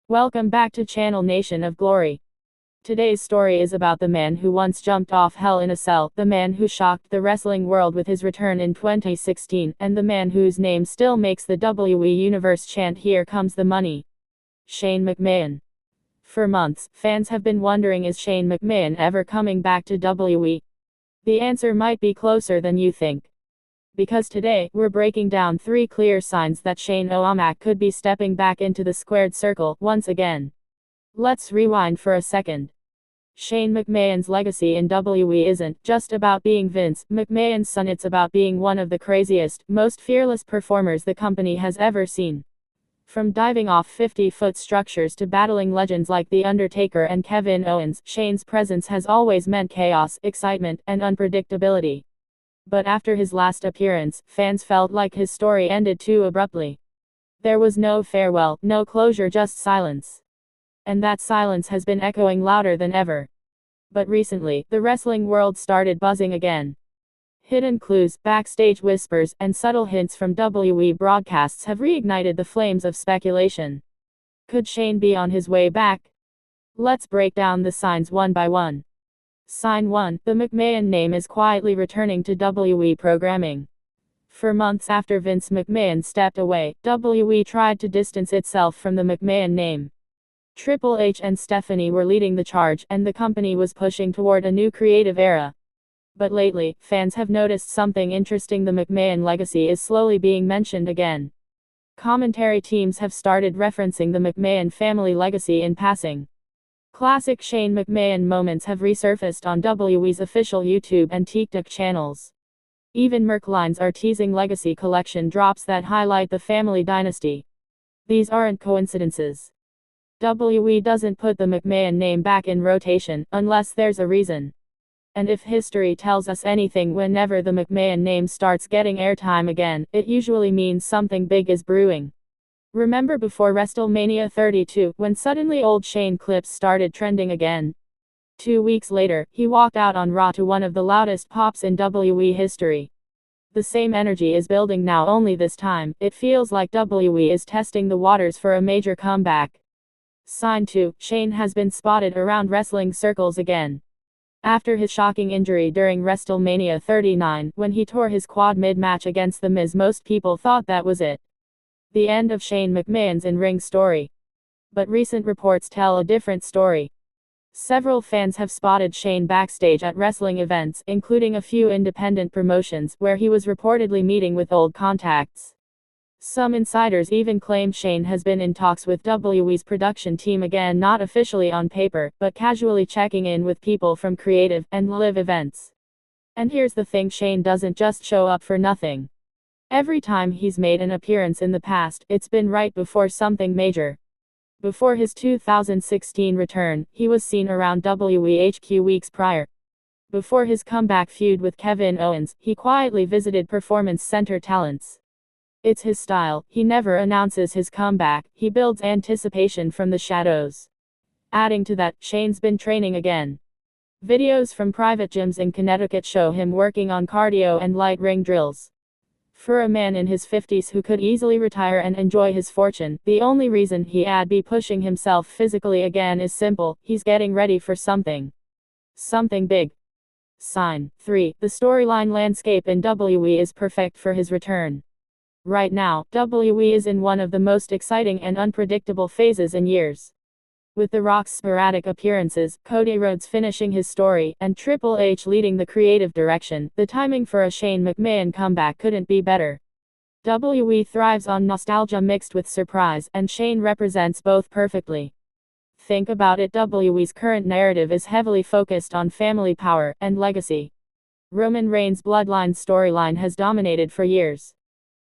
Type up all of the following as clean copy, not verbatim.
Welcome back to Channel Nation of Glory. Today's story is about the man who once jumped off Hell in a Cell, the man who shocked the wrestling world with his return in 2016, and the man whose name still makes the WWE Universe chant "Here comes the money." Shane McMahon. For months, fans have been wondering, is Shane McMahon ever coming back to WWE? The answer might be closer than you think. Because today, we're breaking down 3 clear signs that Shane McMahon could be stepping back into the squared circle once again. Let's rewind for a second. Shane McMahon's legacy in WWE isn't just about being Vince McMahon's son, it's about being one of the craziest, most fearless performers the company has ever seen. From diving off 50-foot structures to battling legends like The Undertaker and Kevin Owens, Shane's presence has always meant chaos, excitement, and unpredictability. But after his last appearance, fans felt like his story ended too abruptly. There was no farewell, no closure, just silence. And that silence has been echoing louder than ever. But recently, the wrestling world started buzzing again. Hidden clues, backstage whispers, and subtle hints from WWE broadcasts have reignited the flames of speculation. Could Shane be on his way back? Let's break down the signs one by one. Sign 1. The McMahon name is quietly returning to WWE programming. For months after Vince McMahon stepped away, WWE tried to distance itself from the McMahon name. Triple H and Stephanie were leading the charge, and the company was pushing toward a new creative era. But lately, fans have noticed something interesting: the McMahon legacy is slowly being mentioned again. Commentary teams have started referencing the McMahon family legacy in passing. Classic Shane McMahon moments have resurfaced on WWE's official YouTube and TikTok channels. Even merch lines are teasing legacy collection drops that highlight the family dynasty. These aren't coincidences. WWE doesn't put the McMahon name back in rotation unless there's a reason. And if history tells us anything, whenever the McMahon name starts getting airtime again, it usually means something big is brewing. Remember before WrestleMania 32, when suddenly old Shane clips started trending again? 2 weeks later, he walked out on Raw to one of the loudest pops in WWE history. The same energy is building now, only this time, it feels like WWE is testing the waters for a major comeback. Sign 2. Shane has been spotted around wrestling circles again. After his shocking injury during WrestleMania 39, when he tore his quad mid-match against The Miz, most people thought that was it. The end of Shane McMahon's in-ring story. But recent reports tell a different story. Several fans have spotted Shane backstage at wrestling events, including a few independent promotions, where he was reportedly meeting with old contacts. Some insiders even claim Shane has been in talks with WWE's production team again, not officially on paper, but casually checking in with people from creative and live events. And here's the thing: Shane doesn't just show up for nothing. Every time he's made an appearance in the past, it's been right before something major. Before his 2016 return, he was seen around WWE HQ weeks prior. Before his comeback feud with Kevin Owens, he quietly visited Performance Center talents. It's his style: he never announces his comeback, he builds anticipation from the shadows. Adding to that, Shane's been training again. Videos from private gyms in Connecticut show him working on cardio and light ring drills. For a man in his 50s who could easily retire and enjoy his fortune, the only reason he'd be pushing himself physically again is simple: he's getting ready for something. Something big. Sign 3. The storyline landscape in WWE is perfect for his return. Right now, WWE is in one of the most exciting and unpredictable phases in years. With The Rock's sporadic appearances, Cody Rhodes finishing his story, and Triple H leading the creative direction, the timing for a Shane McMahon comeback couldn't be better. WWE thrives on nostalgia mixed with surprise, and Shane represents both perfectly. Think about it: WWE's current narrative is heavily focused on family power and legacy. Roman Reigns' bloodline storyline has dominated for years.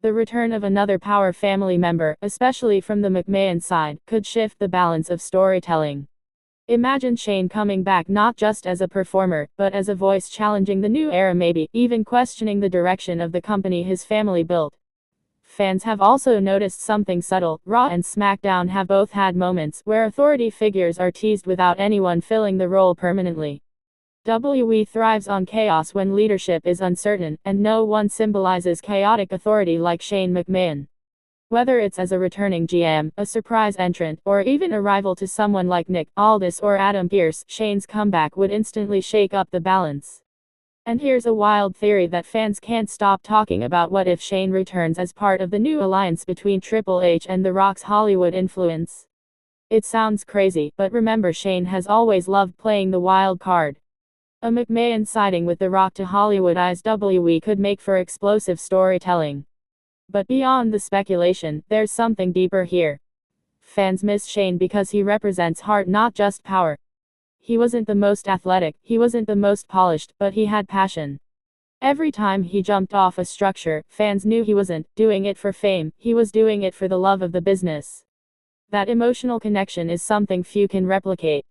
The return of another power family member, especially from the McMahon side, could shift the balance of storytelling. Imagine Shane coming back not just as a performer, but as a voice challenging the new era, maybe even questioning the direction of the company his family built. Fans have also noticed something subtle: Raw and SmackDown have both had moments where authority figures are teased without anyone filling the role permanently. WWE thrives on chaos when leadership is uncertain, and no one symbolizes chaotic authority like Shane McMahon. Whether it's as a returning GM, a surprise entrant, or even a rival to someone like Nick Aldis or Adam Pearce, Shane's comeback would instantly shake up the balance. And here's a wild theory that fans can't stop talking about: what if Shane returns as part of the new alliance between Triple H and The Rock's Hollywood influence? It sounds crazy, but remember, Shane has always loved playing the wild card. A McMahon siding with The Rock to Hollywoodize WWE could make for explosive storytelling. But beyond the speculation, there's something deeper here. Fans miss Shane because he represents heart, not just power. He wasn't the most athletic, he wasn't the most polished, but he had passion. Every time he jumped off a structure, fans knew he wasn't doing it for fame, he was doing it for the love of the business. That emotional connection is something few can replicate.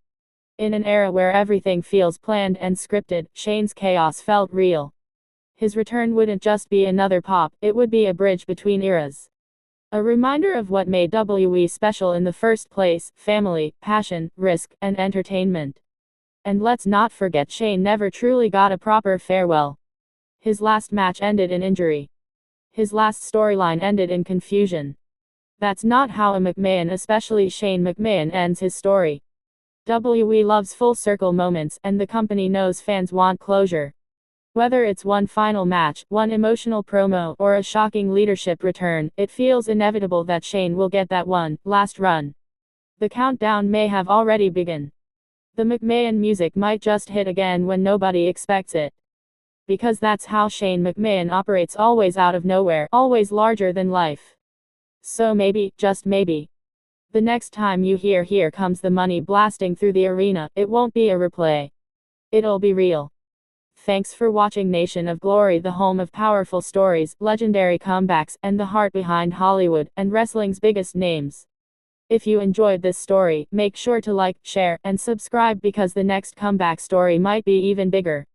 In an era where everything feels planned and scripted, Shane's chaos felt real. His return wouldn't just be another pop, it would be a bridge between eras. A reminder of what made WWE special in the first place: family, passion, risk, and entertainment. And let's not forget, Shane never truly got a proper farewell. His last match ended in injury. His last storyline ended in confusion. That's not how a McMahon, especially Shane McMahon, ends his story. WWE loves full circle moments, and the company knows fans want closure. Whether it's one final match, one emotional promo, or a shocking leadership return, it feels inevitable that Shane will get that one last run. The countdown may have already begun. The McMahon music might just hit again when nobody expects it. Because that's how Shane McMahon operates, always out of nowhere, always larger than life. So maybe, just maybe, the next time you hear "Here Comes the Money" blasting through the arena, it won't be a replay. It'll be real. Thanks for watching Nation of Glory, the home of powerful stories, legendary comebacks, and the heart behind Hollywood and wrestling's biggest names. If you enjoyed this story, make sure to like, share, and subscribe, because the next comeback story might be even bigger.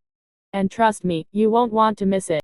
And trust me, you won't want to miss it.